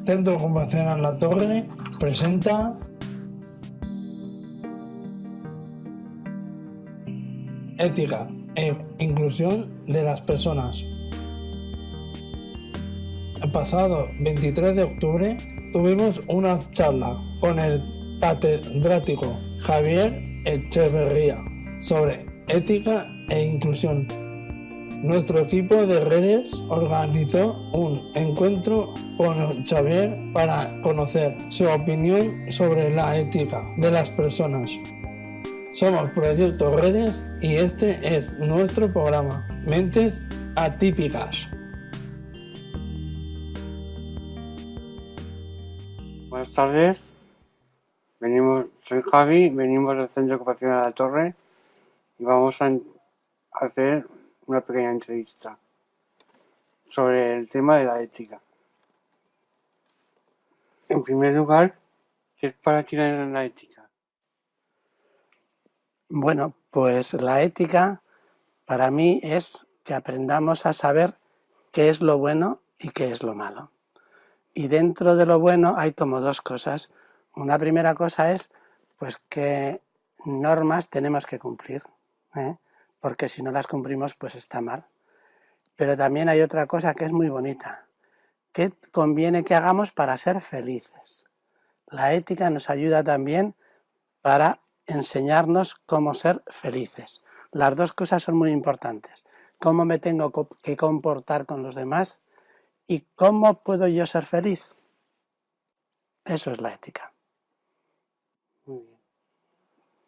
Centro Ocupacional La Torre presenta Ética e Inclusión de las Personas. El pasado 23 de octubre tuvimos una charla con el catedrático Javier Echeverría sobre ética e inclusión. Nuestro equipo de redes organizó un encuentro con Xavier para conocer su opinión sobre la ética de las personas. Somos Proyecto Redes y este es nuestro programa, Mentes Atípicas. Buenas tardes, soy Javi, venimos del Centro Ocupacional La Torre y vamos a hacer una pequeña entrevista sobre el tema de la ética. En primer lugar, ¿qué es para ti la ética? Bueno, pues la ética para mí es que aprendamos a saber qué es lo bueno y qué es lo malo. Y dentro de lo bueno hay como dos cosas. Una primera cosa es pues qué normas tenemos que cumplir, porque si no las cumplimos pues está mal. Pero también hay otra cosa que es muy bonita. ¿Qué conviene que hagamos para ser felices? La ética nos ayuda también para enseñarnos cómo ser felices. Las dos cosas son muy importantes. Cómo me tengo que comportar con los demás y cómo puedo yo ser feliz. Eso es la ética. Muy bien.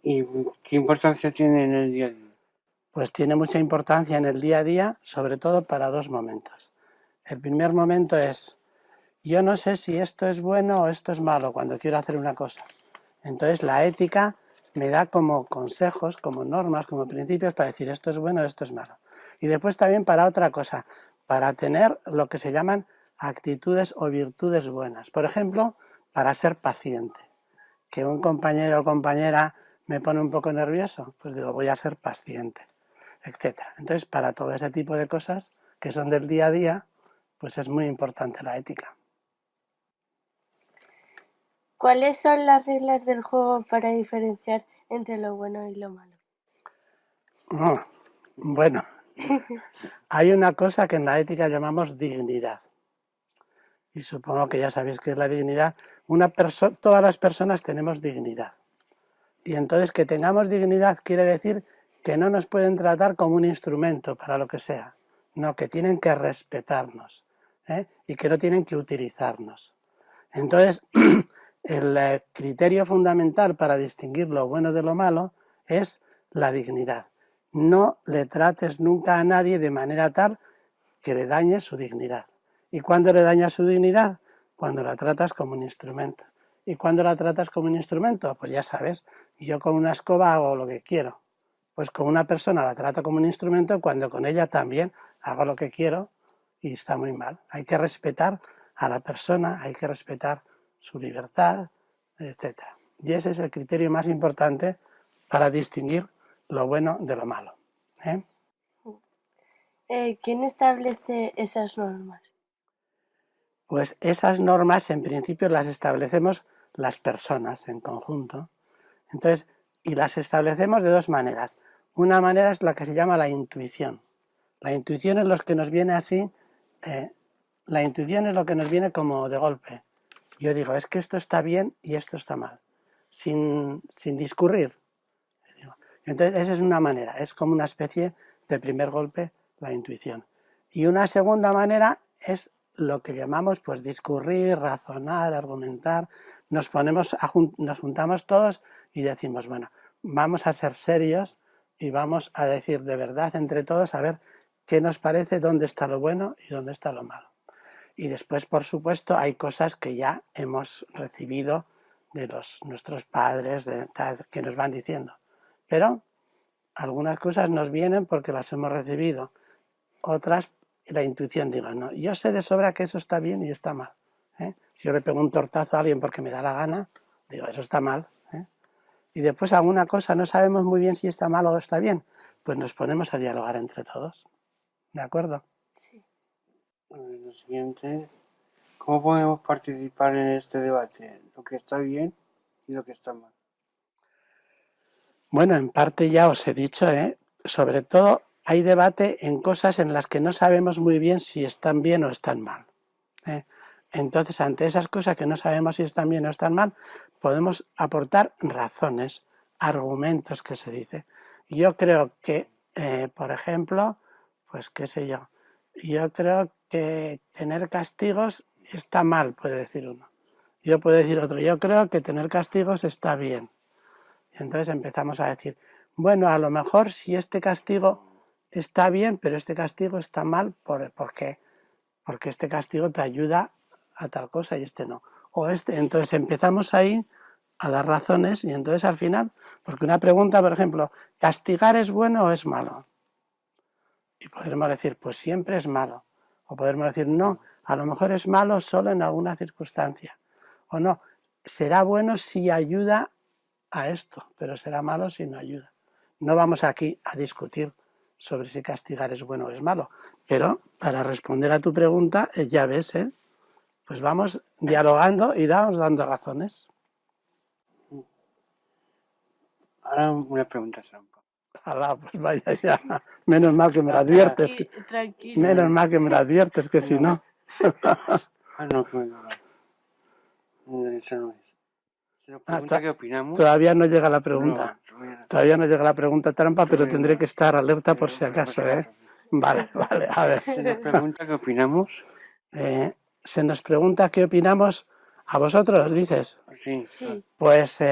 ¿Y qué importancia tiene en el día a día? Pues tiene mucha importancia en el día a día, sobre todo para dos momentos. El primer momento es, yo no sé si esto es bueno o esto es malo cuando quiero hacer una cosa. Entonces la ética me da como consejos, como normas, como principios para decir esto es bueno, esto es malo. Y después también para otra cosa, para tener lo que se llaman actitudes o virtudes buenas. Por ejemplo, para ser paciente. Que un compañero o compañera me pone un poco nervioso, pues digo, voy a ser paciente, etc. Entonces, para todo ese tipo de cosas que son del día a día, pues es muy importante la ética. ¿Cuáles son las reglas del juego para diferenciar entre lo bueno y lo malo? Bueno, hay una cosa que en la ética llamamos dignidad. Y supongo que ya sabéis qué es la dignidad. Todas las personas tenemos dignidad. Y entonces que tengamos dignidad quiere decir que no nos pueden tratar como un instrumento para lo que sea. No, que tienen que respetarnos, y que no tienen que utilizarnos. Entonces, el criterio fundamental para distinguir lo bueno de lo malo es la dignidad. No le trates nunca a nadie de manera tal que le dañe su dignidad. ¿Y cuándo le dañas su dignidad? Cuando la tratas como un instrumento. ¿Y cuándo la tratas como un instrumento? Pues ya sabes, yo con una escoba hago lo que quiero. Pues con una persona la trato como un instrumento cuando con ella también hago lo que quiero y está muy mal. Hay que respetar a la persona, hay que respetar su libertad, etc. Y ese es el criterio más importante para distinguir lo bueno de lo malo. ¿Quién establece esas normas? Pues esas normas en principio las establecemos las personas en conjunto. Entonces, y las establecemos de dos maneras. Una manera es la que se llama la intuición. La intuición es lo que nos viene así, la intuición es lo que nos viene como de golpe. Yo digo, es que esto está bien y esto está mal, sin discurrir. Entonces, esa es una manera, es como una especie de primer golpe, la intuición. Y una segunda manera es lo que llamamos pues discurrir, razonar, argumentar. Nos juntamos todos y decimos, bueno, vamos a ser serios y vamos a decir de verdad entre todos a ver qué nos parece, dónde está lo bueno y dónde está lo malo. Y después, por supuesto, hay cosas que ya hemos recibido de nuestros padres, que nos van diciendo. Pero algunas cosas nos vienen porque las hemos recibido. Otras, la intuición, digo, no, yo sé de sobra que eso está bien y está mal. Si yo le pego un tortazo a alguien porque me da la gana, digo, eso está mal. Y después alguna cosa no sabemos muy bien si está mal o está bien, pues nos ponemos a dialogar entre todos. ¿De acuerdo? Sí. Lo siguiente, ¿Cómo podemos participar en este debate? Lo que está bien y lo que está mal. Bueno, en parte ya os he dicho, sobre todo hay debate en cosas en las que no sabemos muy bien si están bien o están mal. Entonces, ante esas cosas que no sabemos si están bien o están mal, podemos aportar razones, argumentos que se dice. Yo creo que, por ejemplo, pues qué sé yo creo que tener castigos está mal, puede decir uno. Yo puedo decir otro, yo creo que tener castigos está bien. Y entonces empezamos a decir, bueno, a lo mejor si este castigo está bien, pero este castigo está mal porque este castigo te ayuda a tal cosa y este no. Entonces empezamos ahí a dar razones y entonces al final, porque una pregunta, por ejemplo, ¿castigar es bueno o es malo? Y podremos decir, pues siempre es malo. O podremos decir, no, a lo mejor es malo solo en alguna circunstancia. O no, será bueno si ayuda a esto, pero será malo si no ayuda. No vamos aquí a discutir sobre si castigar es bueno o es malo, pero para responder a tu pregunta, ya ves, pues vamos dialogando y vamos dando razones. Ahora una pregunta trampa. Alá, pues vaya ya, menos mal que me lo adviertes. Tranquilo. Menos mal que me lo adviertes, que si no... No, que me lo eso no es. Se nos pregunta qué opinamos. Todavía no llega la pregunta. No, Todavía no llega la pregunta trampa, pero tendré que estar alerta por si acaso, Vale, a ver. Se nos pregunta qué opinamos. Se nos pregunta qué opinamos a vosotros, dices. Sí. Pues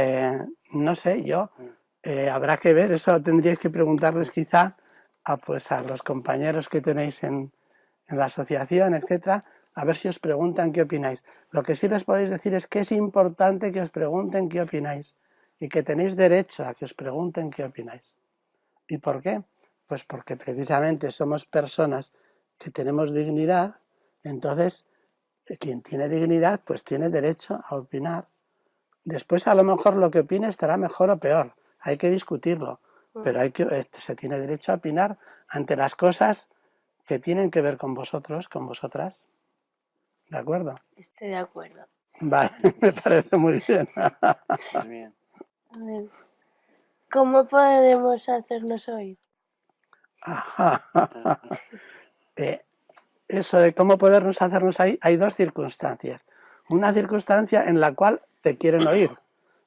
no sé, habrá que ver, eso tendríais que preguntarles quizá a los compañeros que tenéis en la asociación, etcétera, a ver si os preguntan qué opináis. Lo que sí les podéis decir es que es importante que os pregunten qué opináis y que tenéis derecho a que os pregunten qué opináis. ¿Y por qué? Pues porque precisamente somos personas que tenemos dignidad, entonces quien tiene dignidad pues tiene derecho a opinar. Después a lo mejor lo que opine estará mejor o peor, hay que discutirlo, pero se tiene derecho a opinar ante las cosas que tienen que ver con vosotros, con vosotras. ¿De acuerdo? Estoy de acuerdo. Vale, me parece muy bien. Bien. A ver, ¿cómo podemos hacernos oír? Eso de cómo podernos hacernos ahí, hay dos circunstancias. Una circunstancia en la cual te quieren oír.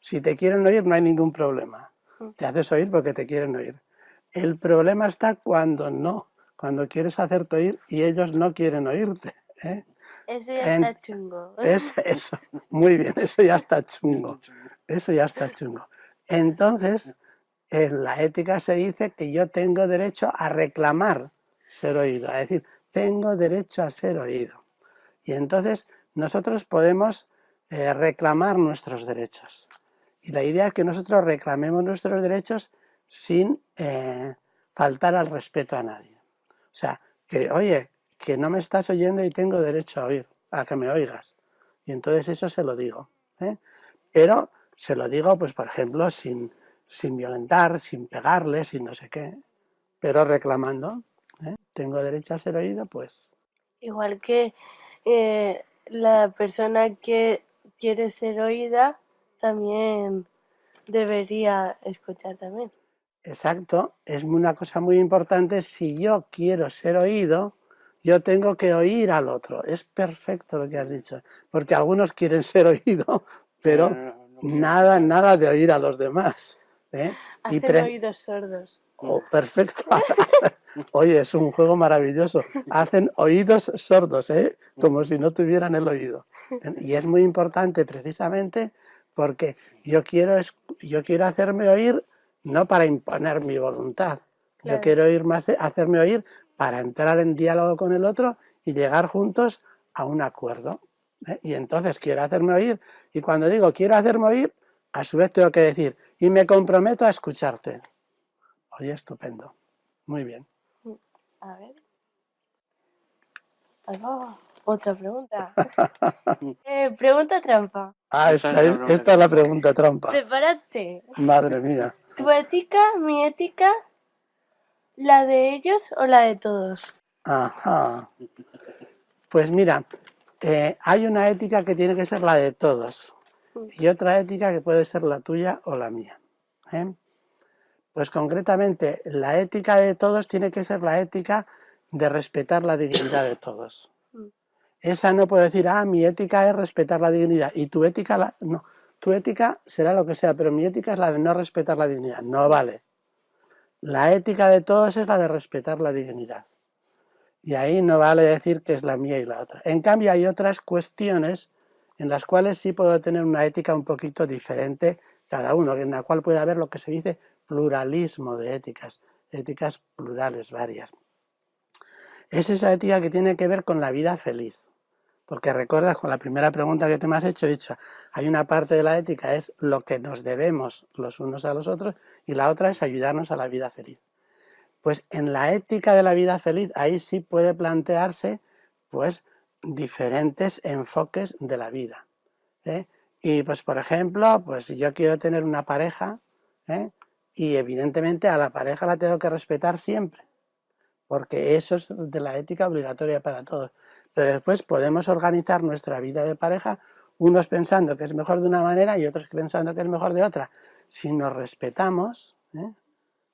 Si te quieren oír no hay ningún problema. Te haces oír porque te quieren oír. El problema está cuando no, cuando quieres hacerte oír y ellos no quieren oírte. Eso ya está chungo. Eso, muy bien, eso ya está chungo. Eso ya está chungo. Entonces, en la ética se dice que yo tengo derecho a reclamar ser oído, es decir, tengo derecho a ser oído. Y entonces nosotros podemos reclamar nuestros derechos. Y la idea es que nosotros reclamemos nuestros derechos sin faltar al respeto a nadie. O sea, que oye, que no me estás oyendo y tengo derecho a oír, a que me oigas. Y entonces eso se lo digo. Pero se lo digo, pues por ejemplo, sin violentar, sin pegarle, sin no sé qué, pero reclamando. Tengo derecho a ser oído, pues. Igual que la persona que quiere ser oída también debería escuchar también. Exacto, es una cosa muy importante. Si yo quiero ser oído, yo tengo que oír al otro. Es perfecto lo que has dicho, porque algunos quieren ser oídos, pero nada de oír a los demás. Hacen oídos sordos. Perfecto. Oye, es un juego maravilloso. Hacen oídos sordos, como si no tuvieran el oído. Y es muy importante precisamente porque yo quiero hacerme oír no para imponer mi voluntad. Claro. Yo quiero hacerme oír para entrar en diálogo con el otro y llegar juntos a un acuerdo. Y entonces quiero hacerme oír. Y cuando digo quiero hacerme oír, a su vez tengo que decir y me comprometo a escucharte. Oye, estupendo. Muy bien. A ver. Otra pregunta. Pregunta trampa. Esta es la pregunta trampa. Prepárate. Madre mía. ¿Tu ética, mi ética, la de ellos o la de todos? Ajá. Pues mira, hay una ética que tiene que ser la de todos y otra ética que puede ser la tuya o la mía. Pues concretamente, la ética de todos tiene que ser la ética de respetar la dignidad de todos. Esa no puede decir, mi ética es respetar la dignidad y tu ética, no, tu ética será lo que sea, pero mi ética es la de no respetar la dignidad. No vale. La ética de todos es la de respetar la dignidad. Y ahí no vale decir que es la mía y la otra. En cambio, hay otras cuestiones en las cuales sí puedo tener una ética un poquito diferente cada uno, en la cual puede haber lo que se dice pluralismo de éticas, éticas plurales varias. Es esa ética que tiene que ver con la vida feliz. Porque recuerdas, con la primera pregunta que te me has hecho, he dicho, hay una parte de la ética, es lo que nos debemos los unos a los otros, y la otra es ayudarnos a la vida feliz. Pues en la ética de la vida feliz, ahí sí puede plantearse pues diferentes enfoques de la vida. Y pues por ejemplo, pues si yo quiero tener una pareja, y evidentemente a la pareja la tengo que respetar siempre, porque eso es de la ética obligatoria para todos. Pero después podemos organizar nuestra vida de pareja, unos pensando que es mejor de una manera y otros pensando que es mejor de otra. Si nos respetamos,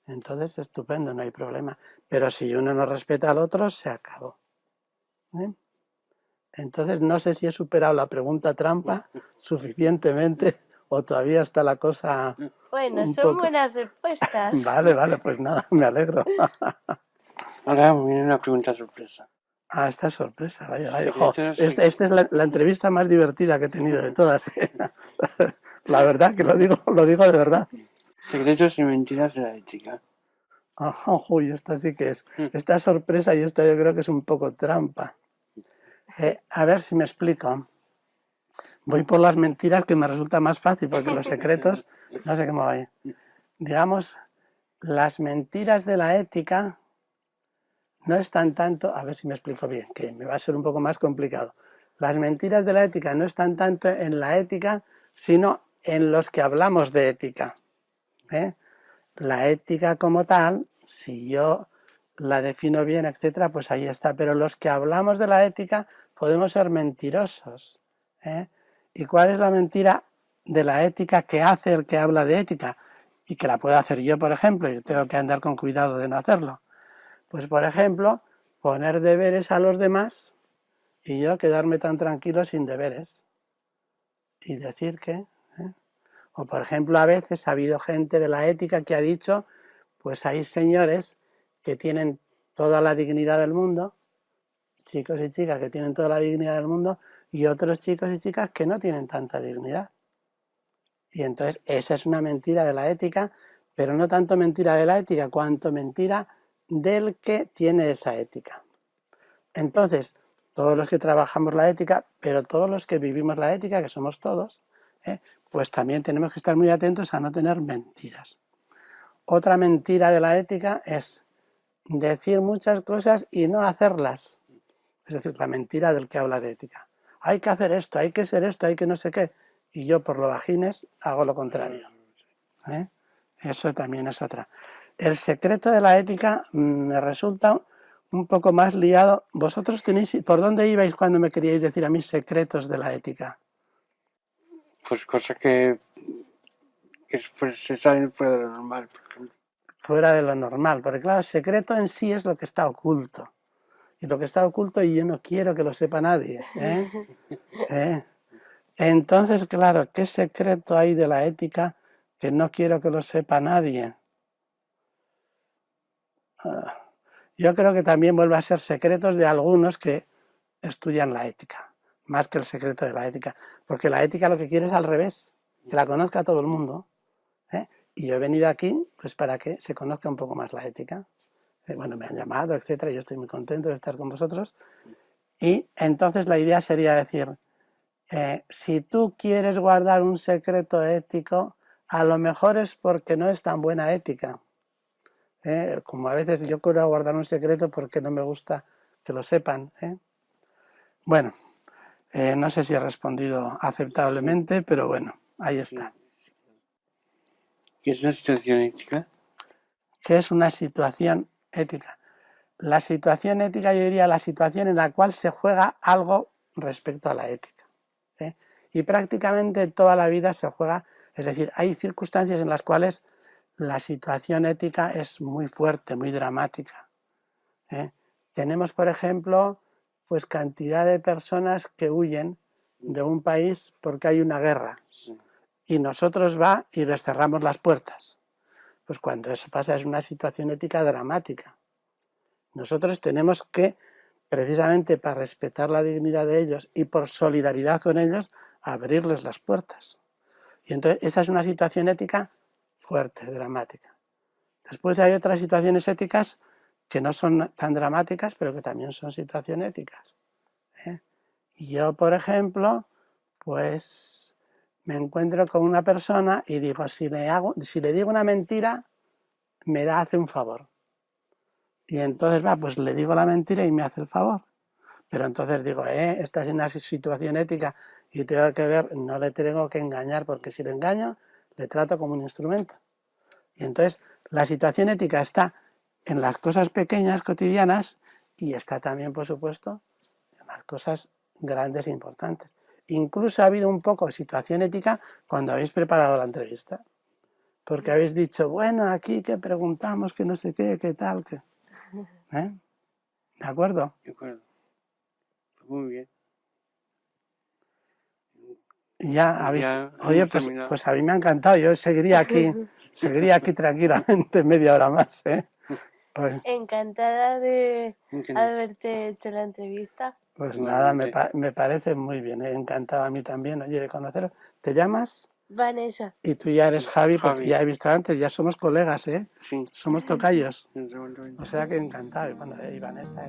entonces estupendo, no hay problema. Pero si uno no respeta al otro, se acabó. Entonces no sé si he superado la pregunta trampa suficientemente o todavía está la cosa Bueno, son buenas respuestas. Vale, pues nada, me alegro. Ahora viene una pregunta sorpresa. Esta es sorpresa, vaya. Sí. Esta es la entrevista más divertida que he tenido de todas. La verdad que lo digo de verdad. Secretos y mentiras de la ética. Uy, esta sí que es. Esta es sorpresa y esta yo creo que es un poco trampa. A ver si me explico. Voy por las mentiras, que me resulta más fácil, porque los secretos, no sé cómo va. Digamos, las mentiras de la ética no están tanto, a ver si me explico bien, que me va a ser un poco más complicado. Las mentiras de la ética no están tanto en la ética, sino en los que hablamos de ética. La ética como tal, si yo la defino bien, etcétera, pues ahí está. Pero los que hablamos de la ética podemos ser mentirosos. ¿Y cuál es la mentira de la ética que hace el que habla de ética? Y que la puedo hacer yo, por ejemplo, y tengo que andar con cuidado de no hacerlo. Pues, por ejemplo, poner deberes a los demás y yo quedarme tan tranquilo sin deberes. Y decir que... O, por ejemplo, a veces ha habido gente de la ética que ha dicho, pues hay señores que tienen toda la dignidad del mundo, chicos y chicas que tienen toda la dignidad del mundo, y otros chicos y chicas que no tienen tanta dignidad. Y entonces esa es una mentira de la ética, pero no tanto mentira de la ética, cuanto mentira del que tiene esa ética. Entonces, todos los que trabajamos la ética, pero todos los que vivimos la ética, que somos todos, pues también tenemos que estar muy atentos a no tener mentiras. Otra mentira de la ética es decir muchas cosas y no hacerlas. Es decir, la mentira del que habla de ética. Hay que hacer esto, hay que ser esto, hay que no sé qué. Y yo por lo bajines hago lo contrario. Eso también es otra. El secreto de la ética me resulta un poco más liado. ¿Vosotros tenéis, por dónde ibais cuando me queríais decir a mí secretos de la ética? Pues cosas que se salen fuera de lo normal, por ejemplo. Fuera de lo normal, porque claro, el secreto en sí es lo que está oculto. Y lo que está oculto y yo no quiero que lo sepa nadie. Entonces, claro, ¿qué secreto hay de la ética que no quiero que lo sepa nadie? Yo creo que también vuelve a ser secretos de algunos que estudian la ética, más que el secreto de la ética. Porque la ética lo que quiere es al revés, que la conozca todo el mundo. Y yo he venido aquí pues para que se conozca un poco más la ética. Bueno, me han llamado, etcétera, yo estoy muy contento de estar con vosotros. Y entonces la idea sería decir, si tú quieres guardar un secreto ético, a lo mejor es porque no es tan buena ética. Como a veces yo quiero guardar un secreto porque no me gusta que lo sepan. Bueno, no sé si he respondido aceptablemente, pero bueno, ahí está. ¿Qué es una situación ética? ¿Qué es una situación ética? La situación ética, yo diría, la situación en la cual se juega algo respecto a la ética. ¿Eh? Y prácticamente toda la vida se juega, es decir, hay circunstancias en las cuales la situación ética es muy fuerte, muy dramática. ¿Eh? Tenemos, por ejemplo, pues cantidad de personas que huyen de un país porque hay una guerra Sí. y nosotros va y les cerramos las puertas. Pues cuando eso pasa es una situación ética dramática. Nosotros tenemos que, precisamente para respetar la dignidad de ellos y por solidaridad con ellos, abrirles las puertas. Y entonces esa es una situación ética fuerte, dramática. Después hay otras situaciones éticas que no son tan dramáticas, pero que también son situaciones éticas. ¿Eh? Y yo, por ejemplo, pues me encuentro con una persona y digo, si le digo una mentira, hace un favor. Y entonces pues le digo la mentira y me hace el favor. Pero entonces digo, esta es una situación ética y tengo que ver, no le tengo que engañar, porque si le engaño, le trato como un instrumento. Y entonces la situación ética está en las cosas pequeñas, cotidianas, y está también, por supuesto, en las cosas grandes e importantes. Incluso ha habido un poco de situación ética cuando habéis preparado la entrevista. Porque habéis dicho, bueno, aquí que preguntamos, que no sé qué tal, que... ¿De acuerdo? De acuerdo. Muy bien. Ya habéis... Ya Oye, hemos pues, terminado. pues a mí me ha encantado. Yo seguiría aquí tranquilamente media hora más. Pues, Encantada de Entiendo. haberte hecho la entrevista. pues nada, Igualmente. me parece muy bien. Encantado a mí también, oye, de conoceros. ¿Te llamas? Vanessa, Y tú ya eres Javi, porque Javi. ya he visto antes, ya somos colegas, Sí. Somos tocayos. Exactamente. O sea que encantado. Y bueno, y Vanessa,